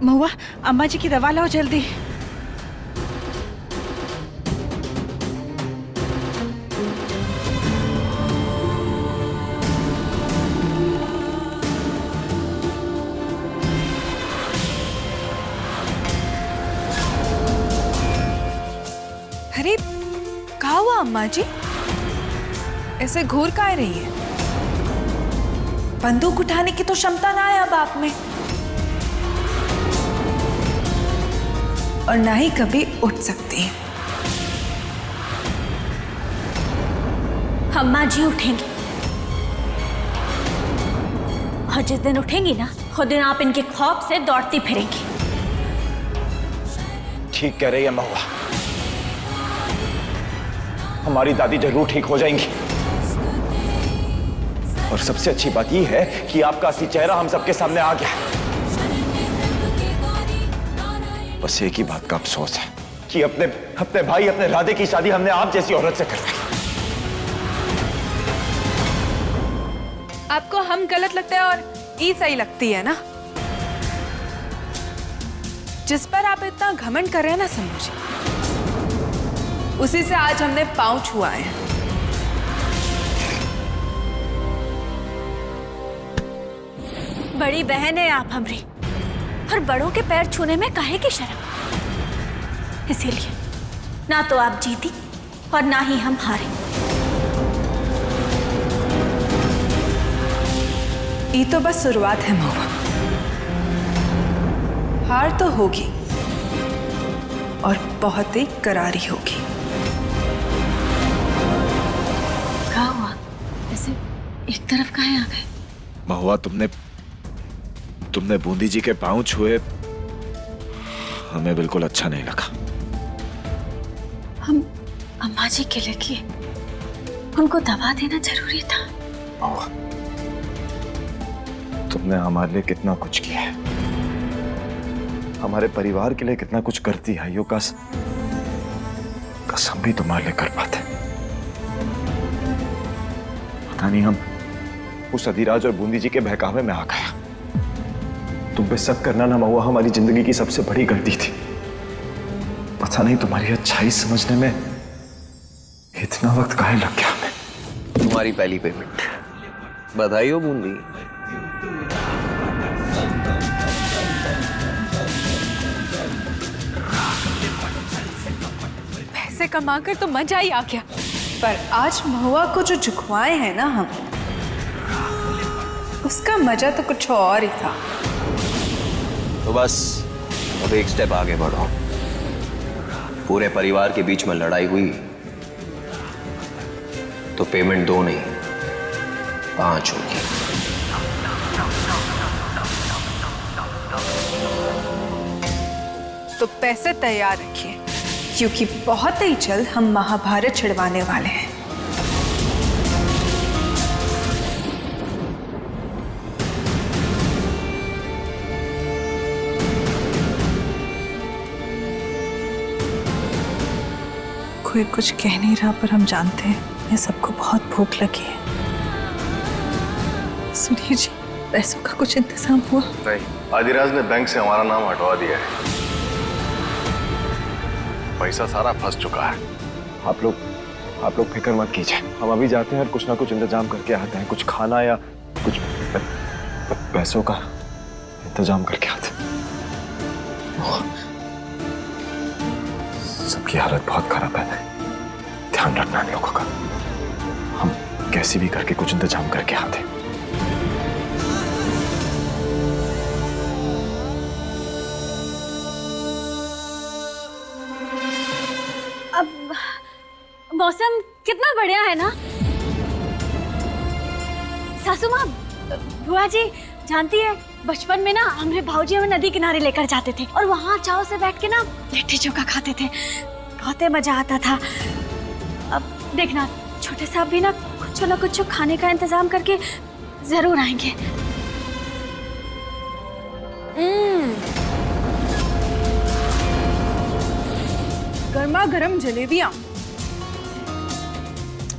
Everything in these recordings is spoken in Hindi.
महुआ, अम्मा जी की दवा लाओ जल्दी। अरे क्या हुआ अम्मा जी? ऐसे घूर काहे रही है? बंदूक उठाने की तो क्षमता ना है अब आप में, और ना ही कभी उठ सकती है। अम्मा जी उठेंगी, और जिस दिन उठेंगी ना, खुद दिन आप इनके खौफ से दौड़ती फिरेंगी। ठीक कह रही है महुआ, हमारी दादी जरूर ठीक हो जाएंगी। और सबसे अच्छी बात यह है कि आपका असली चेहरा हम सबके सामने आ गया है। बस एक ही बात का अफसोस है कि अपने भाई, अपने राधे की शादी हमने आप जैसी औरत से करवाई। आपको हम गलत लगते हैं और ई सही लगती है ना? जिस पर आप इतना घमंड कर रहे हैं ना समझ, उसी से आज हमने पांव छुआए हैं। बड़ी बहन है आप हमारी, और बड़ों के पैर छूने में काहे की शर्म। इसीलिए ना तो आप जीती और ना ही हम हारे। ये तो बस शुरुआत है महुआ, हार तो होगी और बहुत ही करारी होगी। क्या हुआ? ऐसे एक तरफ काहे आ गए? महुआ, तुमने बूंदी जी के पांव छुए, हमें बिल्कुल अच्छा नहीं लगा। हम अम्मा जी के लिए किए, उनको दवा देना जरूरी था। महुआ, तुमने हमारे लिए कितना कुछ किया है, हमारे परिवार के लिए कितना कुछ करती है, यो कसम भी तुम्हारे लिए कर पाते। पता नहीं हम उस अधिराज और बूंदी जी के बहकावे में आ गया। तुम पे शक करना ना महुआ हमारी जिंदगी की सबसे बड़ी गलती थी। पता नहीं तुम्हारी अच्छाई समझने में इतना वक्त काहे लग गया हमें। तुम्हारी पहली पेमेंट, बधाई हो बूंदी। पैसे कमाकर तो मजा ही आ गया, पर आज महुआ को जो झुकवाए हैं ना हम, उसका मजा तो कुछ और ही था। तो बस अब एक स्टेप आगे बढ़ो। पूरे परिवार के बीच में लड़ाई हुई तो पेमेंट 2 नहीं 5 होगी। तो पैसे तैयार रखिए, क्योंकि बहुत ही जल्द हम महाभारत छिड़वाने वाले हैं। कोई कुछ कह नहीं रहा, पर हम जानते हैं ये सबको बहुत भूख लगी है। सुनिए जी, पैसों का कुछ इंतजाम हुआ? नहीं, आदिराज ने बैंक से हमारा नाम हटवा दिया है। पैसा सारा फंस चुका है। आप लोग फिक्र मत कीजिए, हम अभी जाते हैं और कुछ ना कुछ इंतजाम करके आते हैं। कुछ खाना या कुछ पैसों का इंतजाम करके आते हैं। सबकी हालत बहुत खराब है, ध्यान रखना इन लोगों का। हम कैसे भी करके कुछ इंतजाम करके आते हैं। अब मौसम कितना बढ़िया है ना सासू माँ। बुआ जी जानती है, बचपन में ना हमारे भाऊजी हमें नदी किनारे लेकर जाते थे और वहाँ चाव से बैठ के ना लिट्टी चोखा खाते थे, बहुत ही मजा आता था। अब देखना छोटे साहब भी ना कुछ खाने का इंतजाम करके जरूर आएंगे। गर्मा गर्म जलेबियां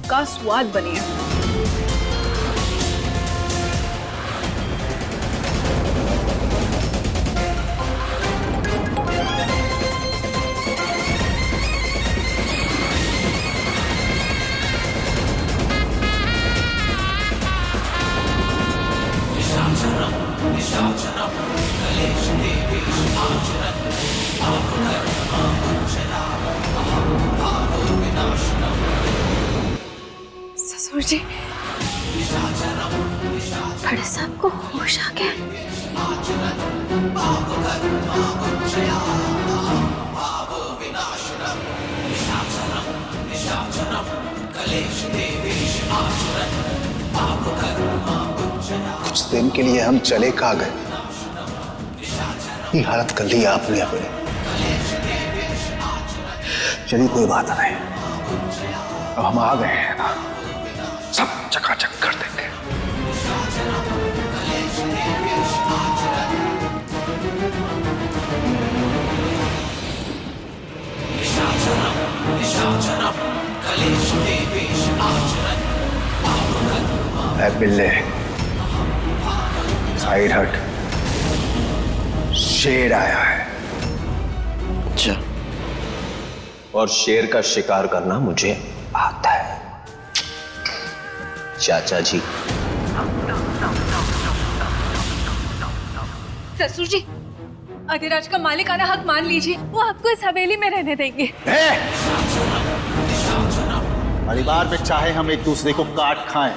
का स्वाद बनी है। ससुर जी, बड़े साहब को होश आ गया। कुछ दिन के लिए हम चले कहाँ गए? ये हालत कर ली आपने अपने। चलिए कोई बात नहीं, अब हम आ गए हैं ना, सब चकाचक कर देंगे। ऐ बिल्ले, साइड हट, शेर आया है। अच्छा, और शेर का शिकार करना मुझे आता है चाचा जी। ससुर जी, अधिराज का मालिकाना हक मान लीजिए, वो आपको इस हवेली में रहने देंगे। परिवार में चाहे हम एक दूसरे को काट खाएं,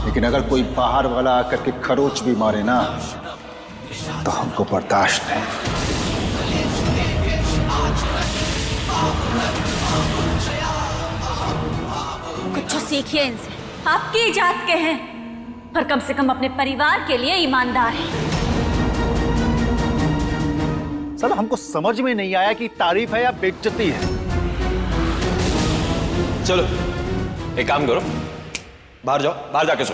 लेकिन अगर कोई बाहर वाला आकर के खरोच भी मारे ना, तो हमको बर्दाश्त नहीं। कुछ सीखिए इनसे, आपकी जात के हैं, पर कम से कम अपने परिवार के लिए ईमानदार हैं। सर, हमको समझ में नहीं आया कि तारीफ है या बेइज्जती है। चलो एक काम करो, बाहर जाओ, बाहर जाके सो।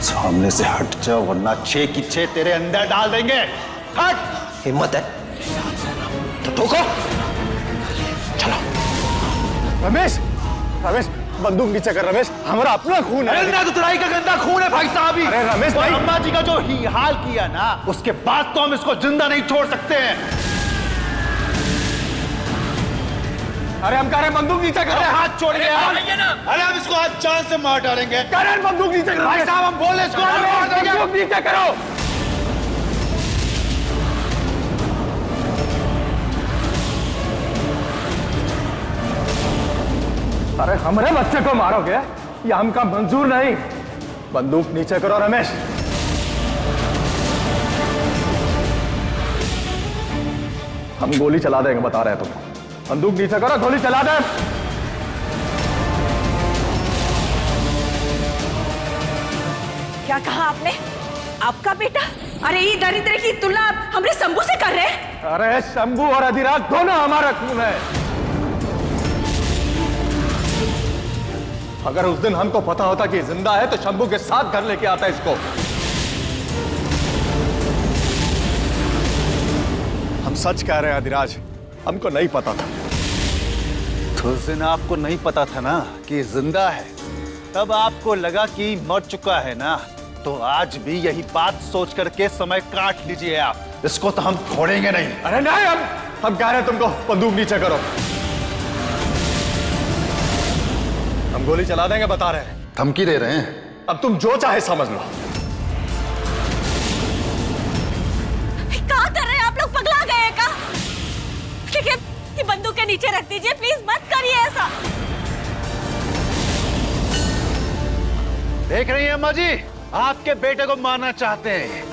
सामने से हट जाओ, वरना 6 की 6 तेरे अंदर डाल देंगे। हट! हिम्मत है तो ठोको। चलो। रमेश, रमेश बंदूक नीचे कर। रमेश, हमारा अपना खून है। अरे दुतराई का गंदा खून है भाई साहब ही। अरे रमेश भाई, अम्मा जी का जो ही हाल किया ना, उसके बाद तो हम इसको जिंदा नहीं छोड़ सकते हैं। अरे हम कह रहे हैं बंदूक नीचे कर। अरे हाथ छोड़िए आप। अरे हम इसको आज जान से मार डालेंगे। कह रहे हैं बंदूक नीचे कर। भाई साहब हम बोले इसको मार देंगे। बंदूक नीचे करो। अरे हमारे बच्चे को मारोगे, ये हमका मंजूर नहीं। बंदूक नीचे करो रमेश। हम गोली चला देंगे, बता रहे हैं तुमको। बंदूक नीचे करो, गोली चला दे। क्या कहा आपने? आपका बेटा? अरे ये दरिद्र की तुलना आप हमरे शंभू से कर रहे हैं? अरे शंभू और अधिराज दोनों हमारा खून है। अगर उस दिन हमको पता होता कि जिंदा है तो शंभू के साथ घर लेके आता इसको। हम सच कह रहे हैं अधिराज, हमको नहीं पता था। तो उस दिन आपको नहीं पता था ना कि जिंदा है, तब आपको लगा कि मर चुका है ना, तो आज भी यही बात सोच करके समय काट लीजिए आप। इसको तो हम छोड़ेंगे नहीं। अरे नहीं, हम कह रहे हैं तुमको बंदूक नीचे करो। हम गोली चला देंगे, बता रहे हैं। धमकी दे रहे हैं? अब तुम जो चाहे समझ लो। क्या कर रहे हैं आप लोग? पगला गए हैं क्या? ठीक है, ये बंदूक के नीचे रख दीजिए, प्लीज मत करिए ऐसा। देख रही हैं अम्मा जी, आपके बेटे को मारना चाहते हैं।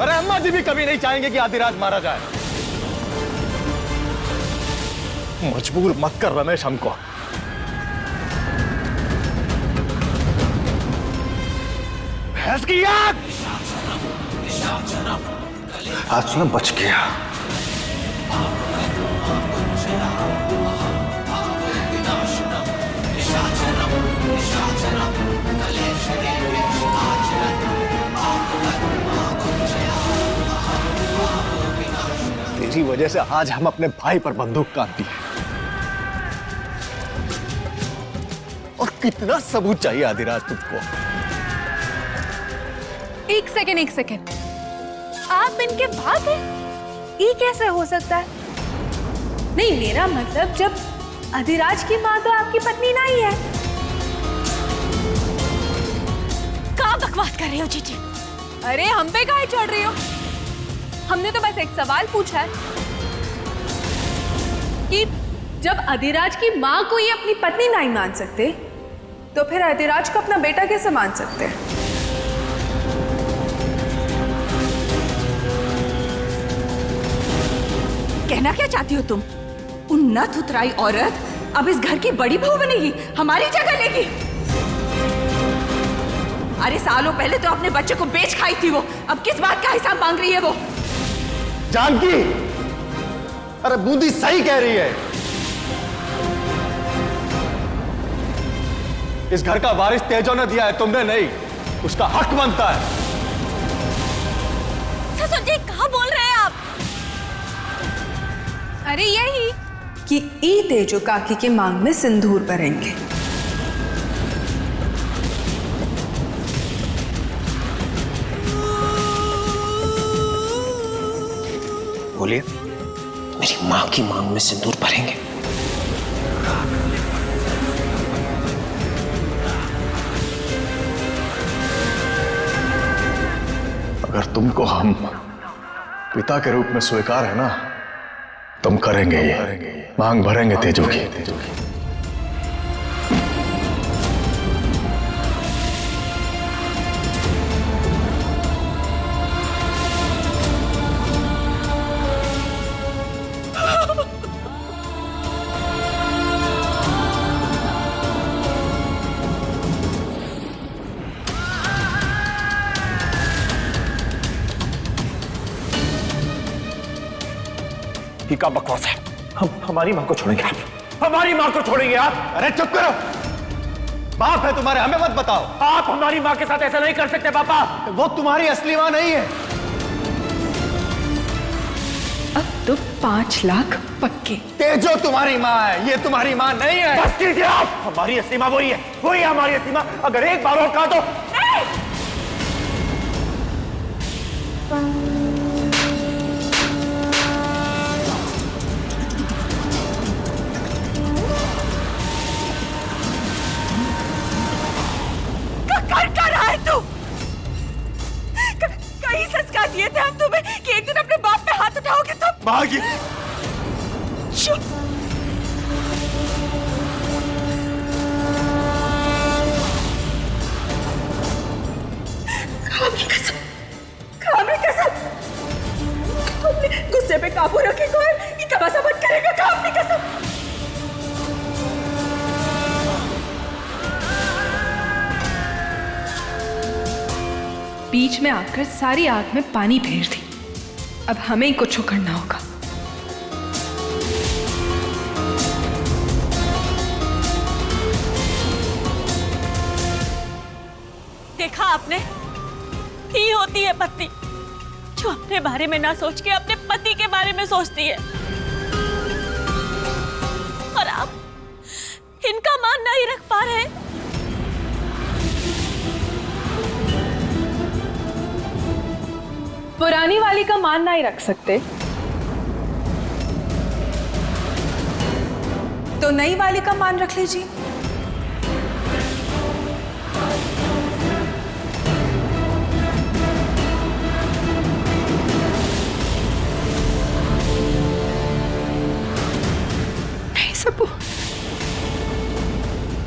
अरे अम्मा जी भी कभी नहीं चाहेंगे कि अधिराज मारा जाए। मजबूर मत कर रमेश हमको। भैंस की आग! आज मैं बच गया। तेरी वजह से आज हम अपने भाई पर बंदूक काट दी। और कितना सबूत चाहिए अधिराज तुझको? एक सेकेंड, आप इनके बाप हैं? ये कैसे हो सकता है? नहीं, मेरा मतलब जब अधिराज की माँ तो आपकी पत्नी नहीं है। क्या बकवास कर रहे हो जीजी? अरे हम पे काहे चढ़ रही हो? हमने तो बस एक सवाल पूछा है कि जब अधिराज की माँ को ये अपनी पत्नी नहीं मान सकते, तो फिर अधिराज को अपना बेटा कैसे मान सकते हैं? कहना क्या चाहती हो तुम? उन्नत उतराई औरत अब इस घर की बड़ी बहू बनेगी, हमारी जगह लेगी? अरे सालों पहले तो अपने बच्चे को बेच खाई थी वो, अब किस बात का हिसाब मांग रही है वो? जानकी, अरे बूंदी सही कह रही है। इस घर का वारिस तेजो ने दिया है, तुमने नहीं। उसका हक बनता है। ससुर जी कहाँ बोल रहे हैं आप? अरे यही कि ई तेजो काकी के मांग में सिंदूर भरेंगे। बोलिए। मेरी माँ की मांग में सिंदूर भरेंगे? अगर तुमको हम पिता के रूप में स्वीकार है ना, तुम करेंगे ये, मांग भरेंगे तेजो की। ये क्या बकवास है? हम हमारी माँ को छोड़ेंगे आप? हमारी माँ को छोड़ेंगे आप? अरे चुप करो। बाप है तुम्हारे, हमें मत बताओ। आप हमारी माँ के साथ ऐसा नहीं कर सकते पापा। वो तुम्हारी असली माँ नहीं है। अब तो 5 लाख पक्के। तेजो तुम्हारी माँ है, ये तुम्हारी माँ नहीं है। बस कीजिए आप। हमारी असली माँ वही है, वही है हमारी असली माँ। अगर एक बार और कहा तो कर रहा है तू? कहीं संस्कार दिए थे हम तुम्हें कि एक दिन अपने बाप पे हाथ उठाओगे तुम? भागी। चुप। कामी कसम, कामी कसम। अपने गुस्से पे काबू रखे कोई ये तमाशा मत करेगा। कामी कसम। बीच में आकर सारी आग में पानी फेर दी। अब हमें ही कुछ करना होगा। देखा आपने, ही होती है पत्नी जो अपने बारे में ना सोच के अपने पति के बारे में सोचती है। और आप इनका मान नहीं रख पा रहे। पुरानी वाली का मान नहीं रख सकते तो नई वाली का मान रख लीजिए। नहीं सबू।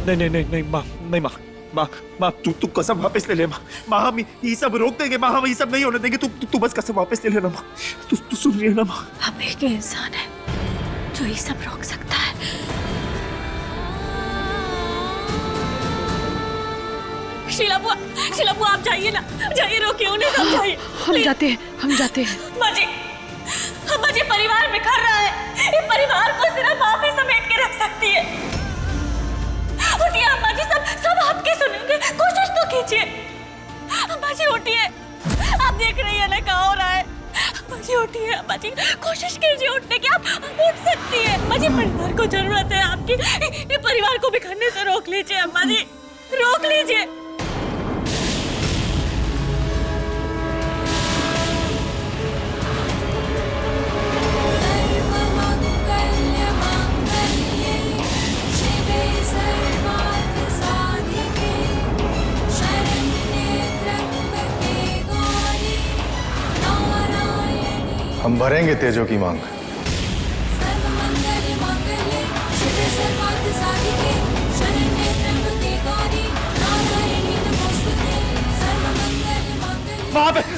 नहीं माँ, नहीं माँ, माँ तू कसम वापस ले ले माँ। माँ हम ये सब रोक देंगे माँ, हम ये सब नहीं होने देंगे। तू बस कसम वापस ले लेना माँ। तू सुन रही है ना माँ? हम एक इंसान है जो ये सब रोक सकता है। शीला बुआ आप जाइए ना, जाइए, रोकिए उन्हें, समझाइए। हम जाते हैं। माँ जी परिवार बिखर रहा है। ये परिवार को सिर्फ आप ही समेट के रख सकती है। उठिए अम्मा जी, सब आपके सुनेंगे, कोशिश तो कीजिए। अम्मा जी उठिए, आप देख रही है ना क्या हो रहा है। अम्मा जी उठिए, अम्मा जी कोशिश कीजिए उठने की। आप उठ सकती है। अम्मा जी परिवार को जरूरत है आपकी। ये परिवार को बिखरने से रोक लीजिए अम्मा जी, रोक लीजिए। हम भरेंगे तेजो की मांग।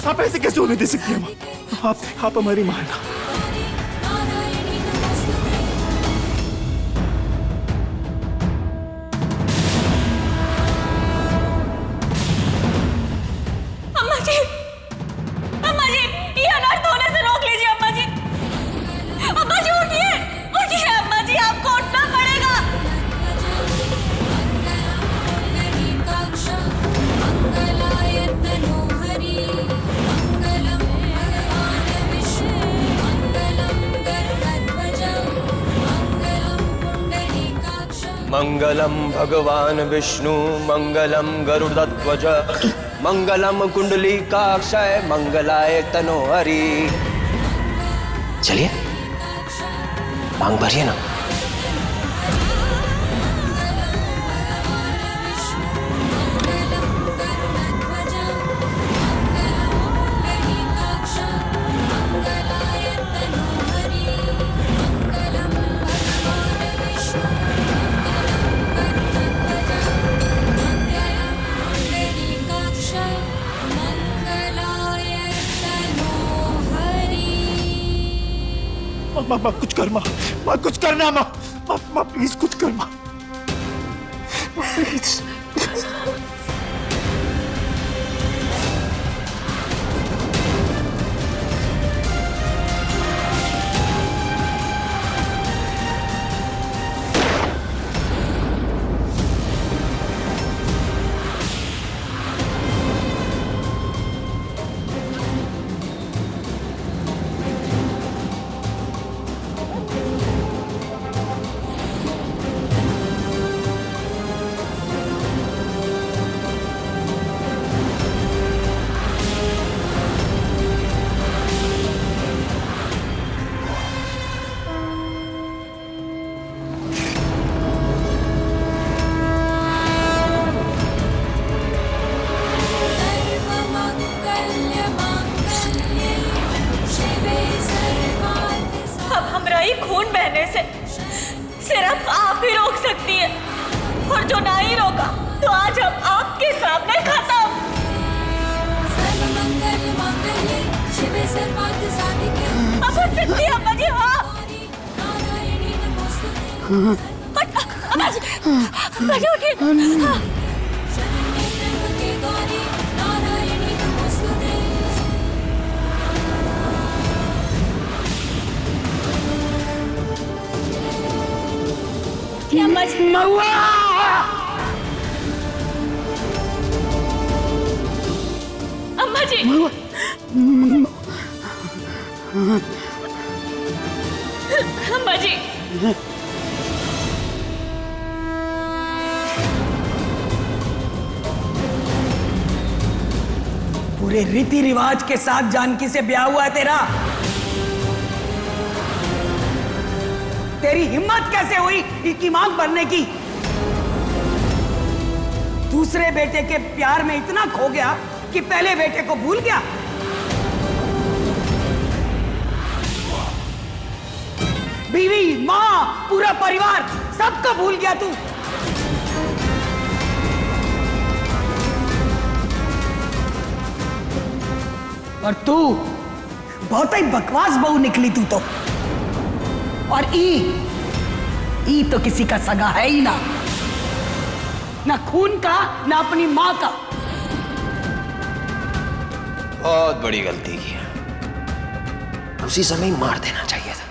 आप ऐसे कैसे होने दे सकती हैं माँ? आप हमारी माँ ना। अम्मा जी, ये अनर्थ होने से रोक लीजिए अम्मा जी। अम्मा जी उठिए, उठिए अम्मा जी, आपको उठना पड़ेगा। मंगलम भगवान विष्णु मंगलम गरुड़ध्वज मंगलम कुंडलीकाक्षय मंगलाय तनोहरि। चलिए मांग भरिए ना। माँ कुछ कर माँ, कुछ करना माँ, प्लीज कुछ कर माँ, प्लीज। खून बहने से सिर्फ आप ही रोक सकती है, और जो ना ही रोका तो आज हम आपके सामने खत्म। अब उठ सकती है अम्मा जी। हाँ अम्मा जी, अम्मा जी उठिए। अम्मा जी, महुआ! अम्मा जी, अम्मा जी, पूरे रीति रिवाज के साथ जानकी से ब्याह हुआ है तेरा। तेरी हिम्मत कैसे हुई इसकी मांग भरने की? दूसरे बेटे के प्यार में इतना खो गया कि पहले बेटे को भूल गया। बीवी, माँ, पूरा परिवार सबको भूल गया तू। और तू बहुत ही बकवास बहू निकली तू तो। और ई तो किसी का सगा है ही ना, ना खून का ना अपनी मां का। बहुत बड़ी गलती की, उसी समय मार देना चाहिए था।